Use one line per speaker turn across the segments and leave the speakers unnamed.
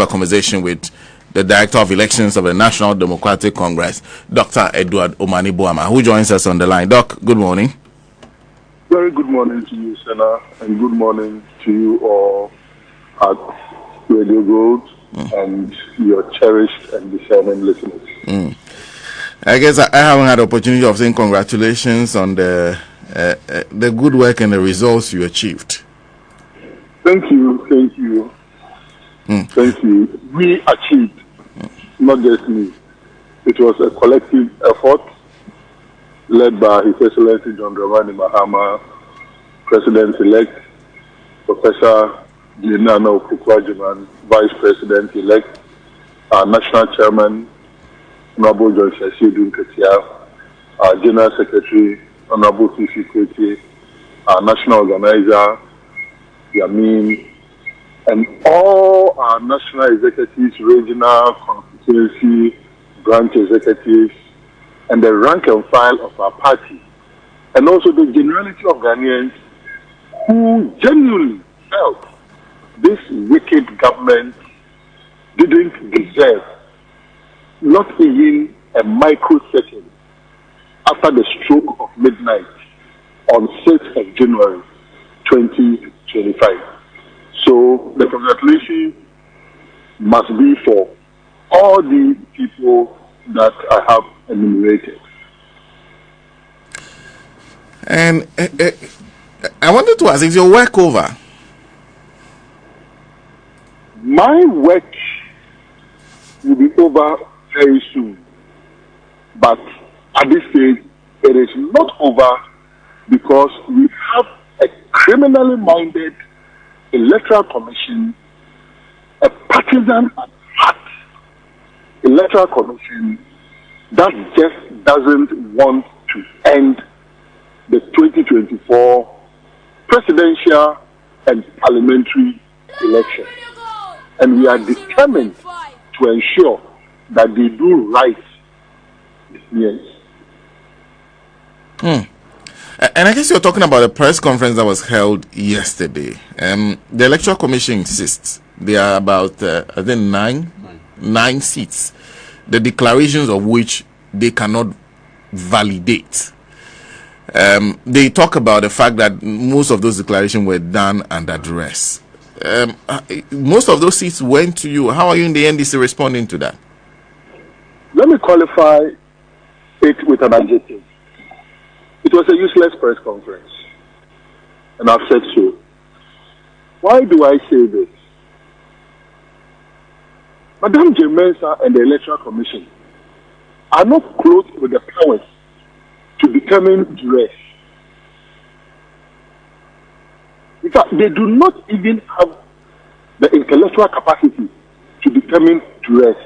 a conversation with the Director of Elections of the National Democratic Congress, Dr. Edward Omani Boama, who joins us on the line. Doc, good morning.
Very good morning to you, Senna, and good morning to you all at Radio Gold and your cherished and discerning listeners.
I guess I haven't had the opportunity of saying congratulations on the good work and the results you achieved.
Thank you. Thank you. We achieved, not just me. It was a collective effort led by His Excellency John Dramani Mahama, President-elect, Professor Gianna Okukwajiman, Vice President-elect, our National Chairman, Honorable John Shashidu Nketia, our General Secretary, Honorable Fifi Kweti, our National Organizer, Yamin, and all our national executives, regional, constituency, branch executives, and the rank and file of our party, and also the generality of Ghanaians who genuinely felt this wicked government didn't deserve not even a microsecond after the stroke of midnight on 6th of January 2025. So the congratulations must be for all the people that I have enumerated.
And I wanted to ask, is your work over?
My work will be over very soon. But at this stage, it is not over because we have a criminally minded electoral commission, a partisan at heart electoral commission that just doesn't want to end the 2024 presidential and parliamentary election. And we are determined to ensure that they do right this year.
And I guess you're talking about a press conference that was held yesterday. The Electoral Commission insists there are about, I think, nine seats, the declarations of which they cannot validate. They talk about the fact that most of those declarations were done under duress. Most of those seats went to you. How are you in the NDC responding to that?
Let me qualify it with an adjective. It was a useless press conference, and I've said so. Why do I say this? Madam Mensa and the Electoral Commission are not clothed with the powers to determine duress. In fact, they do not even have the intellectual capacity to determine duress.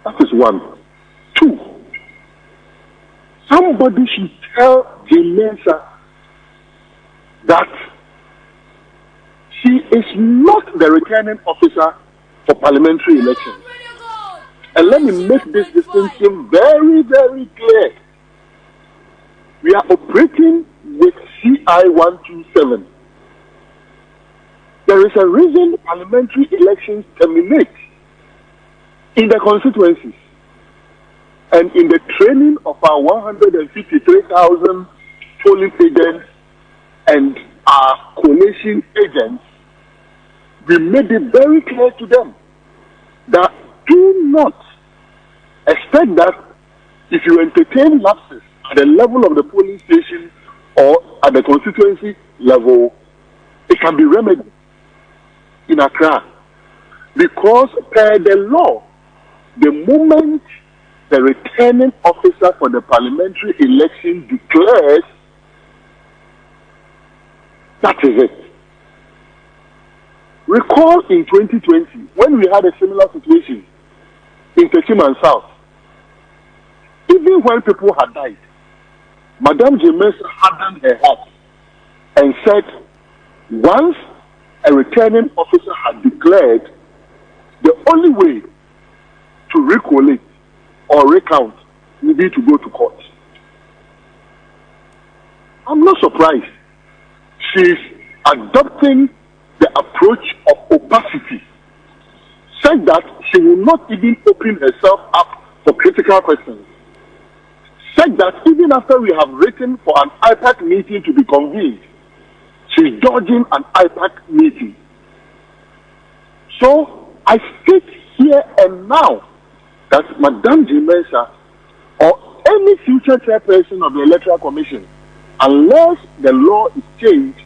That is one. Two, somebody should tell Mensa that she is not the returning officer for parliamentary elections. And let me make this distinction very, very clear. We are operating with CI 127. There is a reason parliamentary elections terminate in the constituencies and in the training of our 153,000 polling agents and our coalition agents. We made it very clear to them that do not expect that if you entertain lapses at the level of the polling station or at the constituency level, it can be remedied in Accra. Because per the law, the moment the returning officer for the parliamentary election declares, that is it. Recall in 2020, when we had a similar situation in Techiman South, even when people had died, Madame James hardened her heart and said, once a returning officer had declared, the only way to recollect or recount would be to go to court. I'm not surprised. She's adopting the approach of opacity said that she will not even open herself up for critical questions. Said that even after we have written for an IPAC meeting to be convened, she's dodging an IPAC meeting. So I state here and now that Madame Mensa or any future chairperson of the Electoral Commission, unless the law is changed,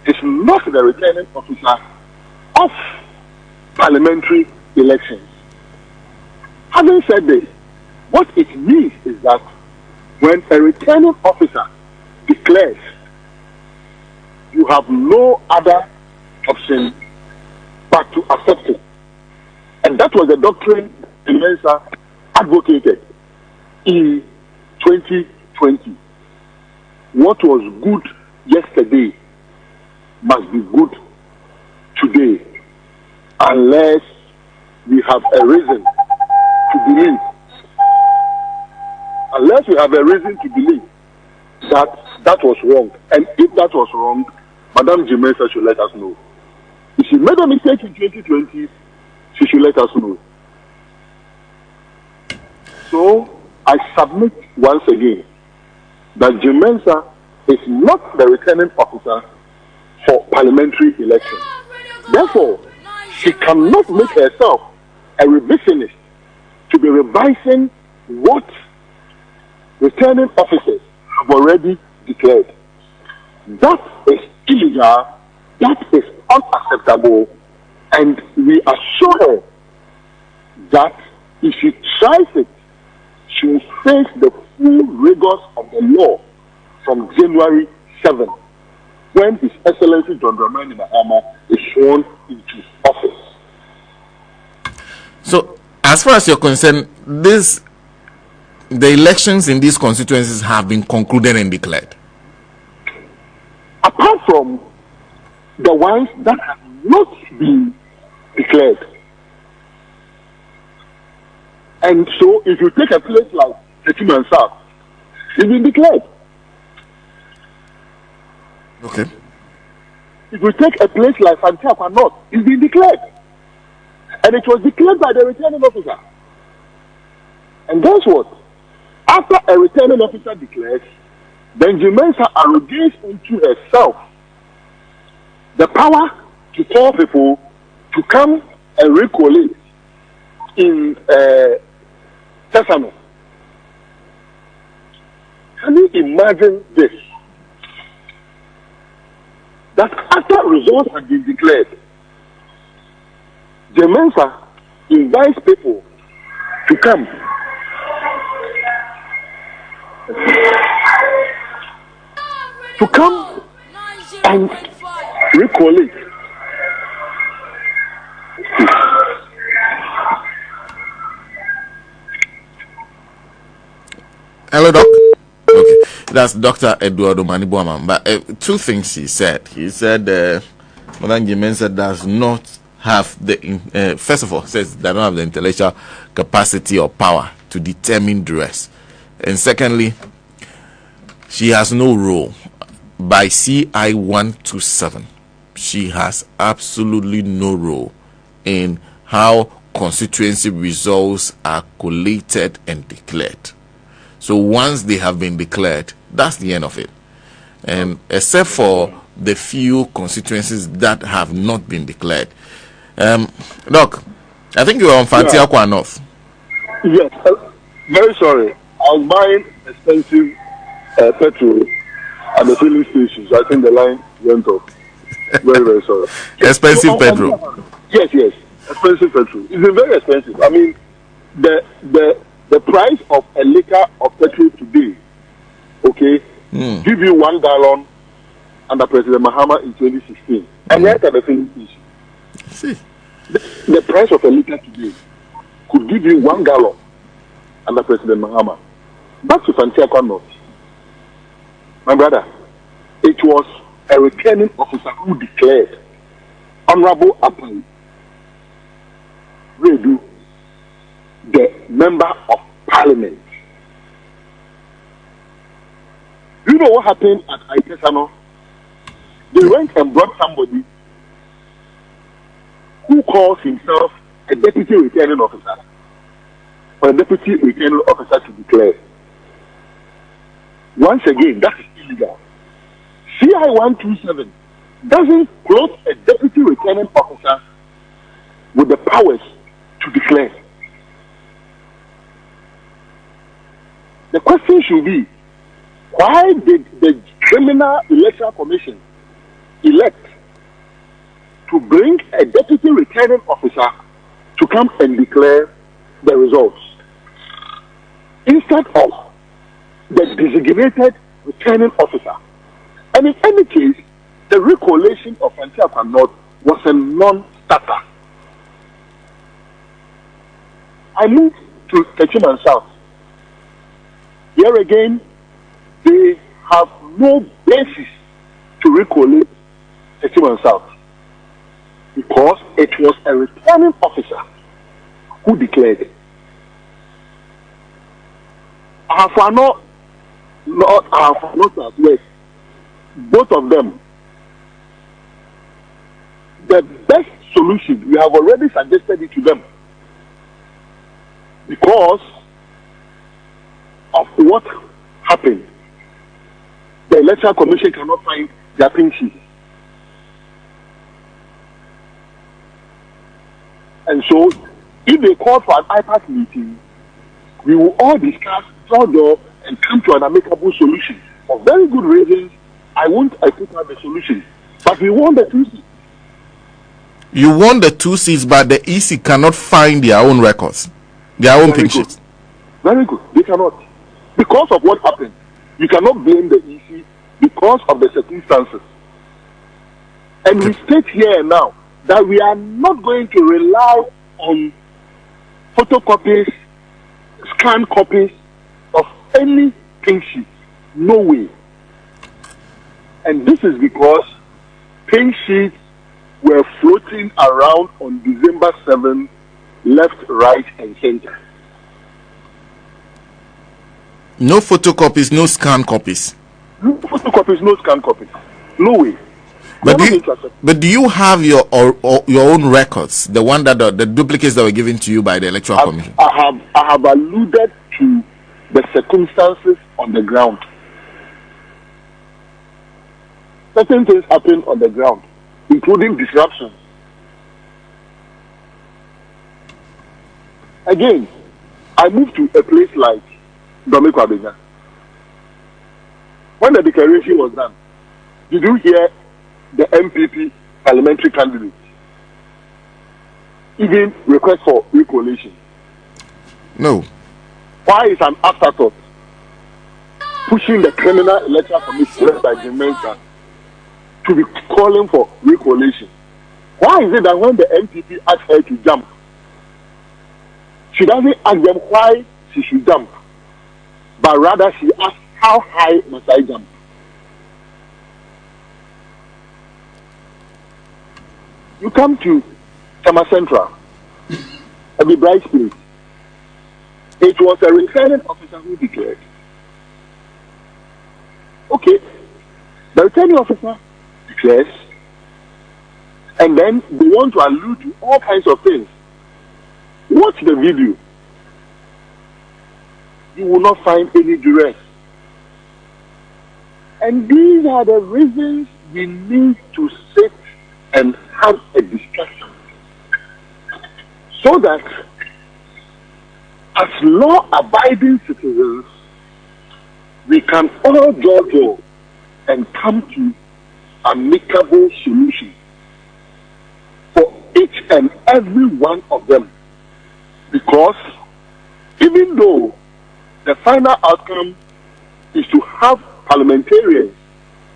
is not the returning officer of parliamentary elections. Having said this, what it means is that when a returning officer declares, you have no other option but to accept it. And that was the doctrine Mensa advocated in 2020. What was good yesterday must be good today, unless we have a reason to believe. Unless we have a reason to believe that that was wrong. And if that was wrong, Madame Mensa should let us know. If she made a mistake in 2020, she should let us know. So I submit once again that Mensa is not the returning officer for parliamentary elections. Therefore, she cannot make herself a revisionist to be revising what returning officers have already declared. That is illegal, that is unacceptable, and we assure her that if she tries it, she will face the full rigors of the law from January 7, when His Excellency John Dramani Mahama is sworn into office.
So, as far as you're concerned, the elections in these constituencies have been concluded and declared?
Apart from the ones that have not been declared. And so, if you take a place like Mensa, it's been declared.
Okay.
If you take a place like Fantiakwa North, it's been declared. And it was declared by the returning officer. And guess what? After a returning officer declares, then Mensa arrogates into herself the power to tell people to come and recollect in Tesano. Can you imagine this? That after results have been declared, Mensa invites people to come and recollect.
Hello, Doc. Okay, that's Dr. Eduardo Manibuama. But two things he said. He said Madame Mensa does not have the first of all, says they don't have the intellectual capacity or power to determine dress, and secondly, she has no role. By CI 127, she has absolutely no role in how constituency results are collated and declared. So once they have been declared, that's the end of it. And except for the few constituencies that have not been declared. Doc, I think you were on Fantiakwa North.
Yes, very sorry. I was buying expensive petrol at the filling station, so I think the line went off. Very, very sorry.
Expensive petrol?
Yes. Expensive petrol. It's been very expensive. I mean, the price of a liter of petrol today, okay, give you 1 gallon under President Mahama in 2016. And right at the filling station.
See.
The price of a liter today could give you 1 gallon under President Mahama. Back to Fantiakwa North. My brother, it was a returning officer who declared Honorable Apai Redu, the member of parliament. You know what happened at Aikesano? They went and brought somebody who calls himself a deputy returning officer for a deputy returning officer to declare. Once again, that is illegal. CI 127 doesn't clothe a deputy returning officer with the powers to declare. The question should be, why did the Criminal Electoral Commission elect to bring a deputy returning officer to come and declare the results instead of the designated returning officer? And in any case, the recollation of Antiapa North was a non-starter. I moved to Techiman South. Here again, they have no basis to recollate Techiman South because it was a returning officer who declared it. Ahafano, not as West, both of them, the best solution, we have already suggested it to them because of what happened. The Electoral Commission cannot find their pin sheets. And so, if they call for an IPAC meeting, we will all discuss, and come to an amicable solution. For very good reasons, I put out the solution. But we want the 2 seats.
You want the 2 seats, but the EC cannot find their own records, their own pin sheets.
Very good. They cannot. Because of what happened, you cannot blame the EC because of the circumstances. And we state here now that we are not going to rely on photocopies, scanned copies of any pin sheet. No way. And this is because pin sheets were floating around on December 7th, left, right, and center.
No photocopies, no scanned copies.
No photocopies, no scanned copies. No way.
But do you have your own records, the one that the duplicates that were given to you by the Electoral Commission?
I have alluded to the circumstances on the ground. Certain things happen on the ground, including disruptions. Again, I moved to a place like Domekwa. When the declaration was done, did you hear the MPP parliamentary candidates even request for recollation?
No.
Why is an afterthought pushing the Criminal Electoral Commission led by Mensa to be calling for recollation? Why is it that when the MPP asks her to jump, she doesn't ask them why she should jump, but rather she asks, how high must I jump? You come to Tama Central, a bright place. It was a returning officer who declared. Okay, the returning officer declares, and then they want to allude to all kinds of things. Watch the video. You will not find any duress. And these are the reasons we need to sit and have a discussion so that as law-abiding citizens, we can all draw and come to amicable solutions for each and every one of them. Because even though the final outcome is to have parliamentarians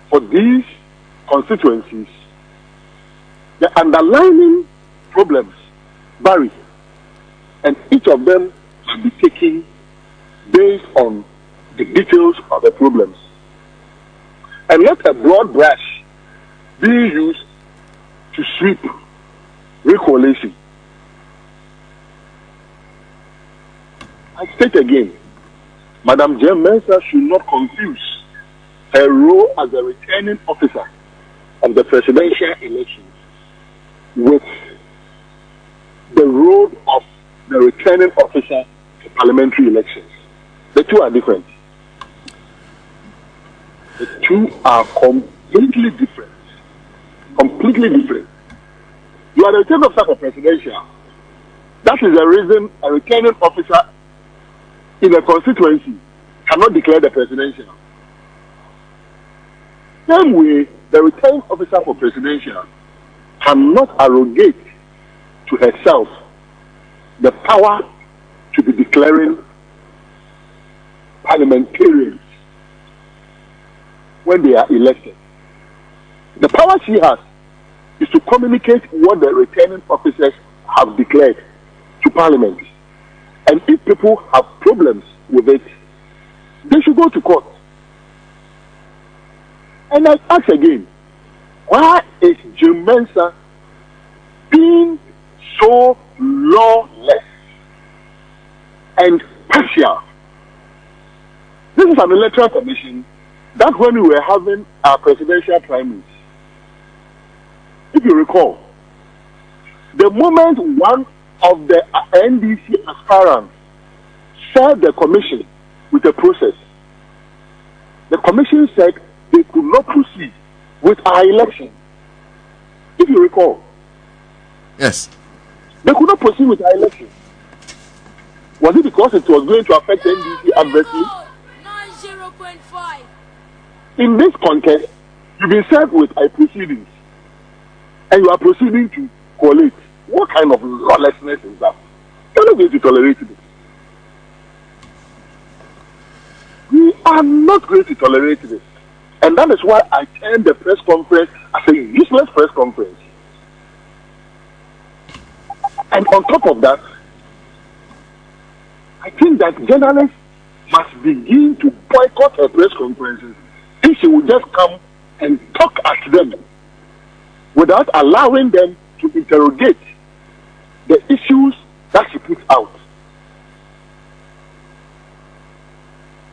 for these constituencies, the underlying problems vary, and each of them should be taken based on the details of the problems. And let a broad brush be used to sweep recollation. I state again, Madam J. Mensa should not confuse her role as a returning officer of the presidential elections with the role of the returning officer for parliamentary elections. The two are different. The two are completely different. Completely different. You are the returning officer for presidential. That is the reason a returning officer in a constituency cannot declare the presidential. Same way, the returning officer for presidential cannot arrogate to herself the power to be declaring parliamentarians when they are elected. The power she has is to communicate what the returning officers have declared to Parliament. And if people have problems with it, they should go to court. And I ask again, why is Mensa being so lawless and partial? This is an electoral commission that when we were having our presidential primaries, if you recall, the moment one of the NDC aspirants served the commission with a process, the commission said they could not proceed with our election. If you recall.
Yes.
They could not proceed with our election. Was it because it was going to affect NDC adversely?
0.5.
In this contest, you've been served with a proceedings, and you are proceeding to collate. What kind of lawlessness is that? You're not going to tolerate it. We are not going to tolerate this. And that is why I termed the press conference as a useless press conference. And on top of that, I think that journalists must begin to boycott her press conferences if she will just come and talk at them without allowing them to interrogate the issues that she puts out.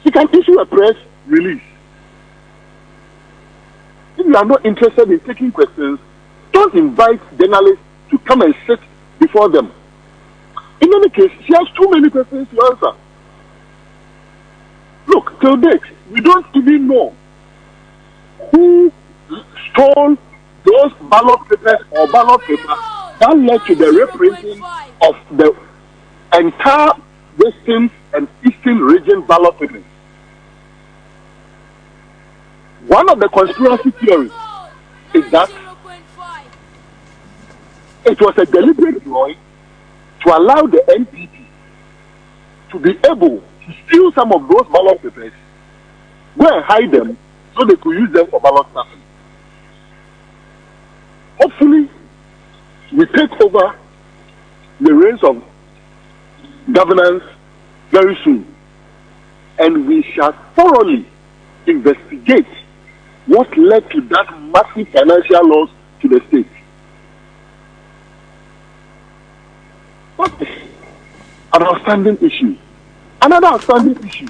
She can issue a press release. If you are not interested in taking questions, don't invite journalists to come and sit before them. In any case, she has too many questions to answer. Look, till date, we don't even know who stole those ballot papers or ballot papers that led to the reprinting of the entire Western and Eastern region ballot papers. One of the conspiracy theories is that it was a deliberate ploy to allow the NPP to be able to steal some of those ballot papers, go and hide them so they could use them for ballot stuffing. Hopefully, we take over the reins of governance very soon, and we shall thoroughly investigate what led to that massive financial loss to the state. What is an outstanding issue? Another outstanding issue: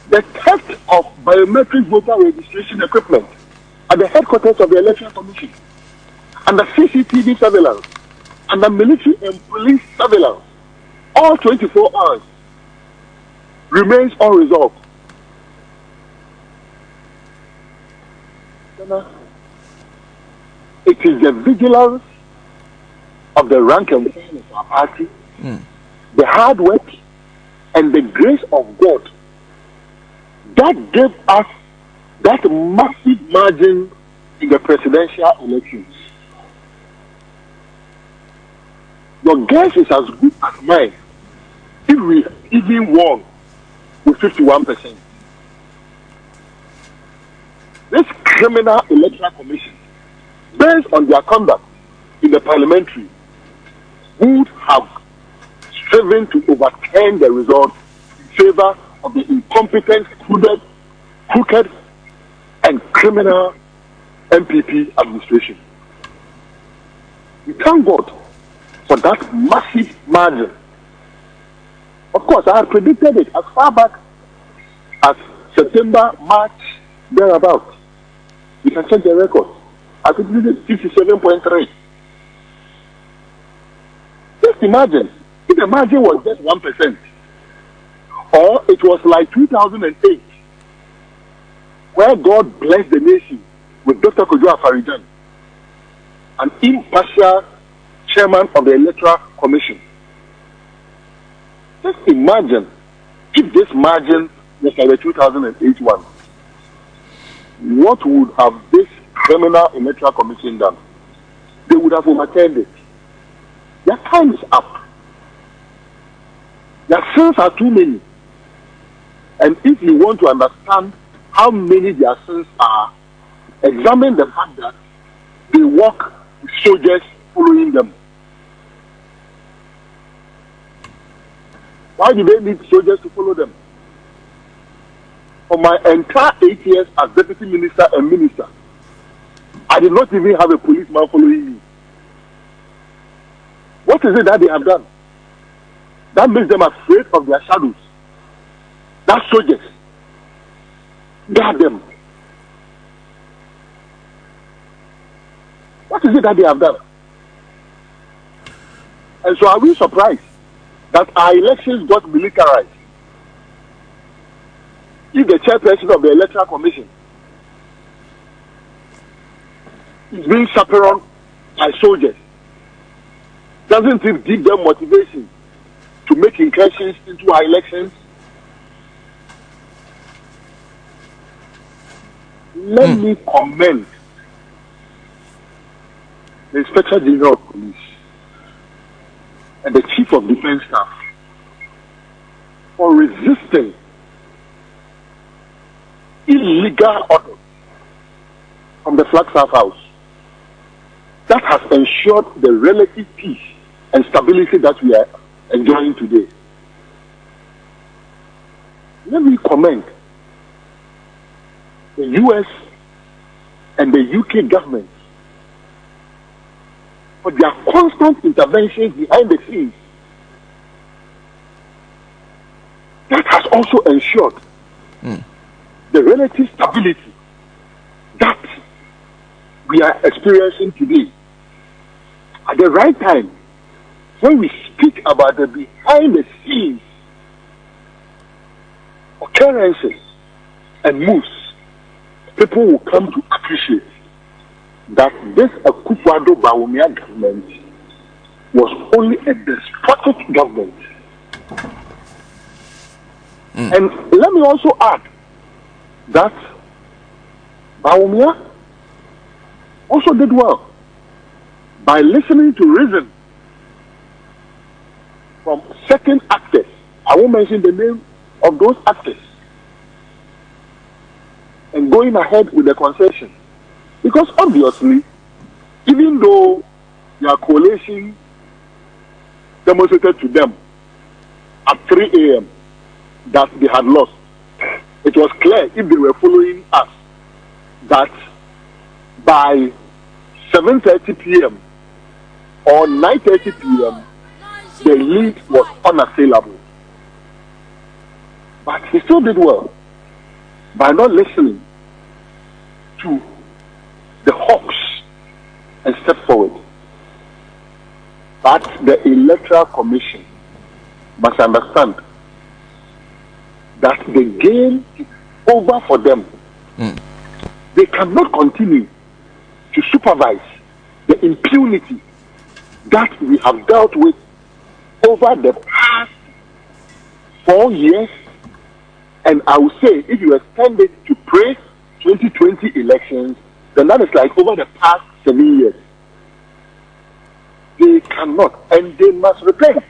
the theft of biometric voter registration equipment at the headquarters of the Election Commission, and the CCTV surveillance, and the military and police surveillance, all 24 hours, remains unresolved. It is the vigilance of the rank and file of our party, the hard work, and the grace of God that gave us that massive margin in the presidential elections. Your guess is as good as mine if we even won with 51%. This criminal electoral commission, based on their conduct in the parliamentary, would have striven to overturn the result in favor of the incompetent, crooked, and criminal MPP administration. We thank God for that massive margin. Of course, I had predicted it as far back as September, March, thereabouts. You can check the record. I predicted 57.3. Just imagine if the margin was just 1%, or it was like 2008, where God blessed the nation with Dr. Kojo Afarijan, an impartial chairman of the Electoral Commission. Just imagine if this margin was like the 2008 one. What would have this criminal Electoral Commission done? They would have overturned it. Their time is up. Their sins are too many. And if you want to understand how many their sins are, examine the fact that they walk with soldiers following them. Why do they need soldiers to follow them? For my entire 8 years as deputy minister and minister, I did not even have a policeman following me. What is it that they have done that makes them afraid of their shadows? That soldiers guard them. What is it that they have done? And so are we surprised that our elections got militarized? If the chairperson of the Electoral Commission is being chaperoned by soldiers, doesn't it give them motivation to make incursions into our elections? Let me commend the Inspector General of Police and the Chief of Defense Staff for resisting illegal orders from the Flagstaff House that has ensured the relative peace and stability that we are enjoying today. Let me commend the US and the UK governments for their constant interventions behind the scenes that has also ensured the relative stability that we are experiencing today. At the right time, when we speak about the behind the scenes occurrences and moves, people will come to appreciate that this Akufo-Addo government was only a despotic government. And let me also add that Bawumia also did well by listening to reason from certain actors. I won't mention the name of those actors, and going ahead with the concession. Because obviously, even though their coalition demonstrated to them at 3 a.m. that they had lost, it was clear if they were following us that by 7:30 p.m. or 9:30 p.m. the lead was unassailable. But he still did well by not listening to the hawks and step forward. But the Electoral Commission must understand that the game is over for them. They cannot continue to supervise the impunity that we have dealt with over the past 4 years. And I will say, if you extend it to pre-2020 elections, then that is like over the past 7 years. They cannot, and they must repent.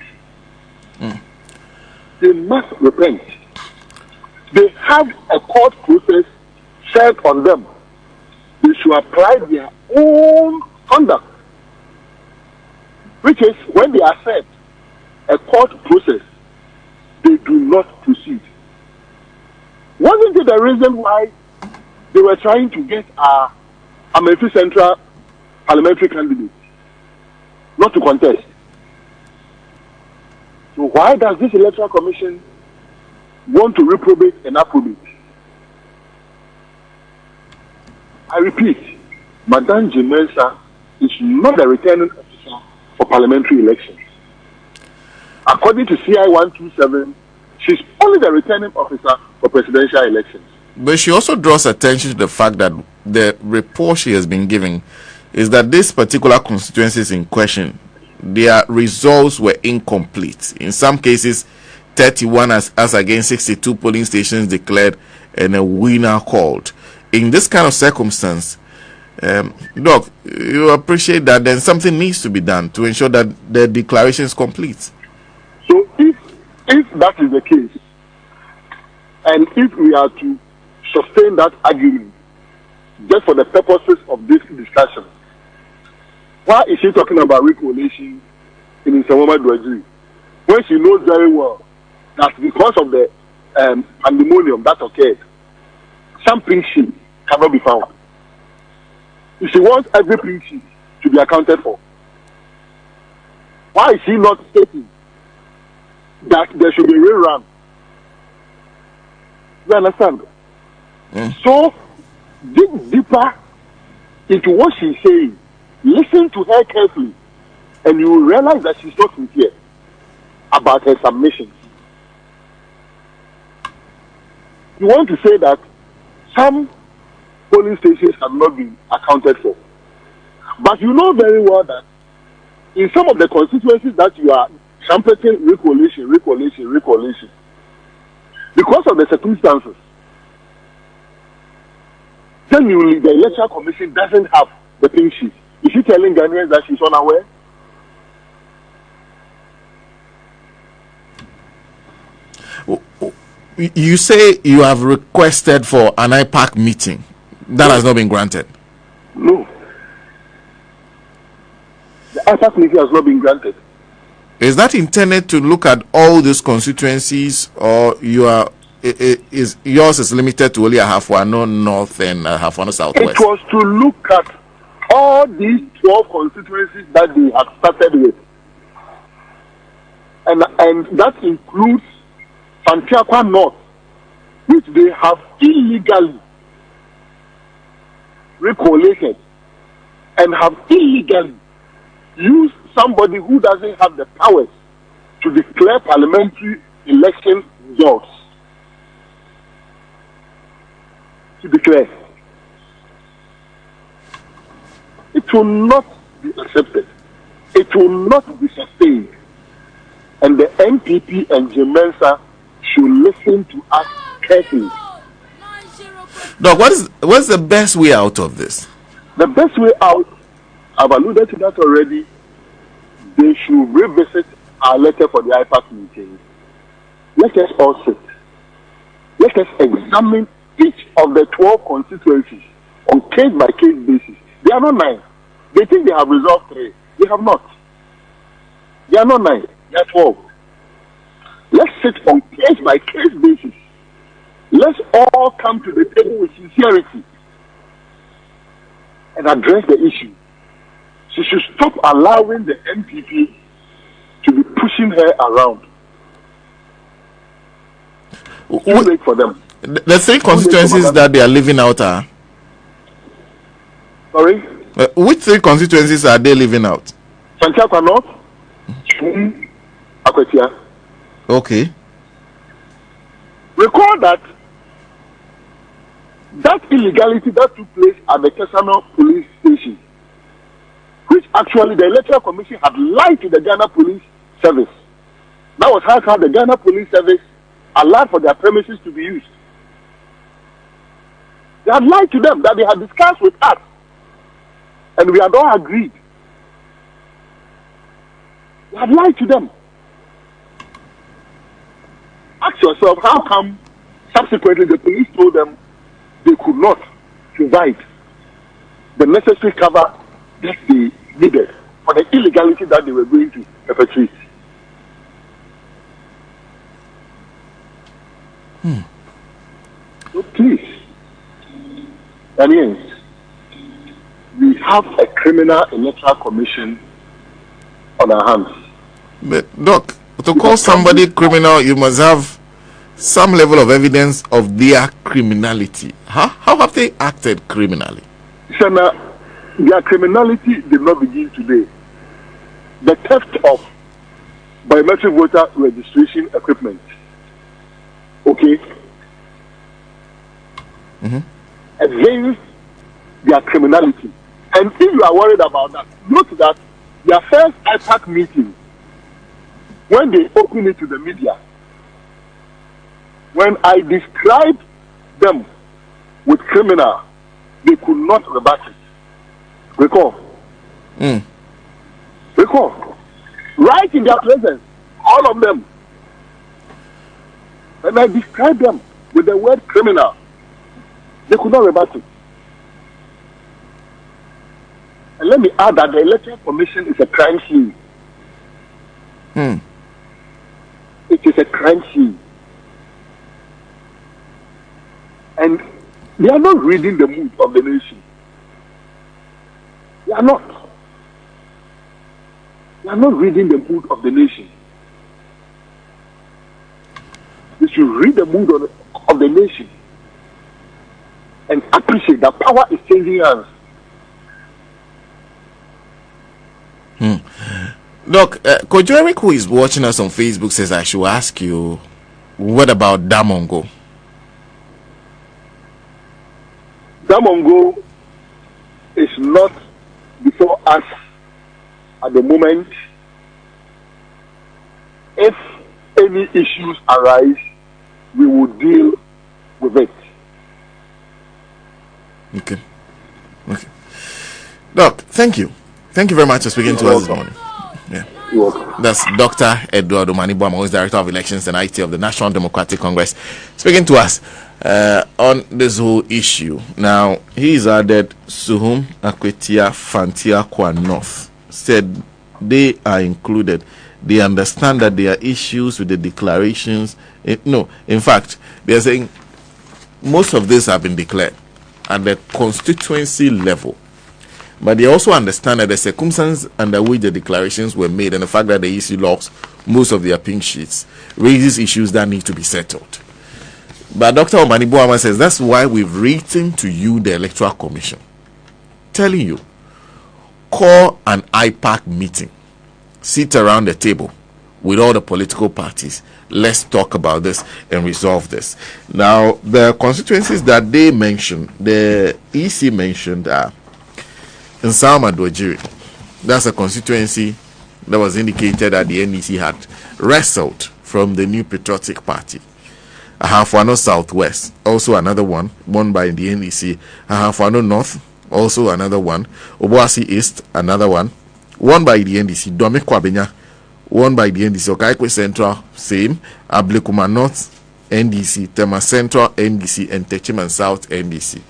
They must repent. They have a court process set on them. They should apply their own conduct, which is when they accept a court process, they do not proceed. Wasn't it the reason why they were trying to get a Mensa Central Parliamentary candidate not to contest? So why does this Electoral Commission want to reprobate and approbate? I repeat, Madame Mensa is not a returning officer for parliamentary elections. According to CI 127, she's only the returning officer for presidential elections.
But she also draws attention to the fact that the report she has been giving is that these particular constituencies in question, their results were incomplete. In some cases, 31 as against 62 polling stations declared and a winner called. In this kind of circumstance, Doc, you appreciate that then something needs to be done to ensure that the declaration is complete.
So if that is the case, and if we are to sustain that argument just for the purposes of this discussion, why is she talking about recoalition in Nsawama Dwajiri when she knows very well that because of the pandemonium that occurred, some pink sheet cannot be found? If she wants every pink sheet to be accounted for, why is she not stating that there should be a rerun? You understand? So, dig deeper into what she's saying. Listen to her carefully, and you will realize that she's not sincere about her submissions. You want to say that some polling stations have not been accounted for, but you know very well that in some of the constituencies that you are trumpeting recoalition, because of the circumstances, genuinely the Electoral Commission doesn't have the pink sheet. Is she telling Ghanaians that she's unaware?
You say you have requested for an IPAC meeting. That has not been granted.
No. The IPAC meeting has not been granted.
Is that intended to look at all these constituencies, or yours is limited to only Ahafo North and Ahafo Southwest?
It was to look at all these 12 constituencies that they have started with. And that includes Santiago North, which they have illegally recollated and have illegally used somebody who doesn't have the powers to declare parliamentary election results. To declare. It will not be accepted. It will not be sustained. And the NPP and Mensa should listen to us carefully.
Doc, what's the best way out of this?
The best way out, I've alluded to that already. They should revisit our letter for the IPAC meeting. Let us all sit. Let us examine each of the 12 constituencies on case-by-case basis. They are not 9. They think they have resolved 3. They have not. They are not 9. They are 12. Let's sit on case-by-case basis. Let's all come to the table with sincerity and address the issue. She should stop allowing the NPP to be pushing her around. Too late for them.
The 3 constituencies that they are leaving out are?
Sorry?
Which 3 constituencies are they leaving out?
Santiago North, Akwetia.
Okay.
Recall that illegality that took place at the Kesano police station, which actually the Electoral Commission had lied to the Ghana Police Service. That was how the Ghana Police Service allowed for their premises to be used. They had lied to them that they had discussed with us, and we had all agreed. They had lied to them. Ask yourself, how come subsequently the police told them they could not provide the necessary cover that they needed for the illegality that they were going to perpetrate? So please, Ghanaians, we have a criminal electoral commission on our hands.
But Doc, to call somebody criminal, you must have some level of evidence of their criminality. How have they acted criminally?
Senator, their criminality did not begin today. The theft of biometric voter registration equipment. Okay? Against their criminality. And if you are worried about that, note that their first IPAC meeting, when they opened it to the media, when I described them with criminal, they could not rebut it. Recall. Recall. Right in their presence, all of them. And I described them with the word criminal. They could not rebut it. And let me add that the Electoral Commission is a crime scene. It is a crime scene. And they are not reading the mood of the nation. They are not. They are not reading the mood of the nation. They should read the mood of the nation and appreciate that power is changing hands.
Look, Coach Eric, who is watching us on Facebook, says I should ask you, what about Damongo?
Damongo is not before us at the moment. If any issues arise, we will deal with it.
Okay. Doc, thank you. Thank you very much for speaking to us this morning. Yeah. That's Dr. Eduardo Manibuama, who is Director of Elections and IT of the National Democratic Congress, speaking to us on this whole issue. Now, he's added Suhum, Akwetia, Fantia, Kwa North, said they are included. They understand that there are issues with the declarations. In fact, they are saying most of this have been declared at the constituency level. But they also understand that the circumstances under which the declarations were made and the fact that the EC locks most of their pink sheets raises issues that need to be settled. But Dr. Omanibuama says that's why we've written to you, the Electoral Commission, telling you, call an IPAC meeting, sit around the table with all the political parties. Let's talk about this and resolve this. Now, the constituencies that they mentioned, the EC mentioned are in Sama Dwajiri. That's a constituency that was indicated that the NDC had wrestled from the New Patriotic Party. Ahafwano Southwest, also another one, won by the NDC. Ahafwano North, also another one. Obuasi East, another one, won by the NDC. Dome Kwabenya, won by the NDC. Okaikwe Central, same. Ablekuma North, NDC. Tema Central, NDC. And Techiman South, NDC.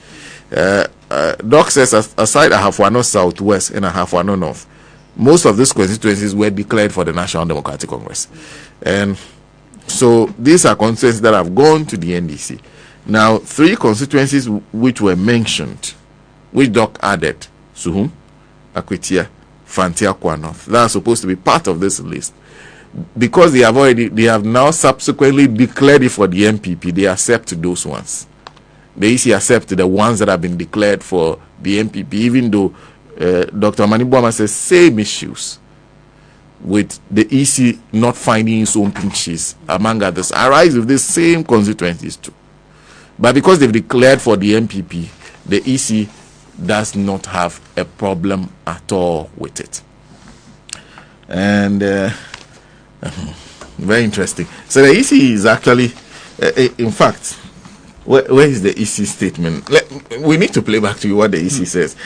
Doc says aside Ahafwano Southwest and Ahafwano North, most of these constituencies were declared for the National Democratic Congress. And so these are constituencies that have gone to the NDC. Now, 3 constituencies which were mentioned, which Doc added, Suhum, Akwetia, Fantia, Kwa North, that are supposed to be part of this list. Because they have now subsequently declared it for the MPP, they accept those ones. The EC accept the ones that have been declared for the MPP, even though Dr. Manibuama says same issues with the EC not finding its own pinches, among others, arise with the same constituencies too. But because they've declared for the MPP, the EC does not have a problem at all with it. And very interesting. So the EC is actually, in fact, where is the EC statement? We need to play back to you what the EC says.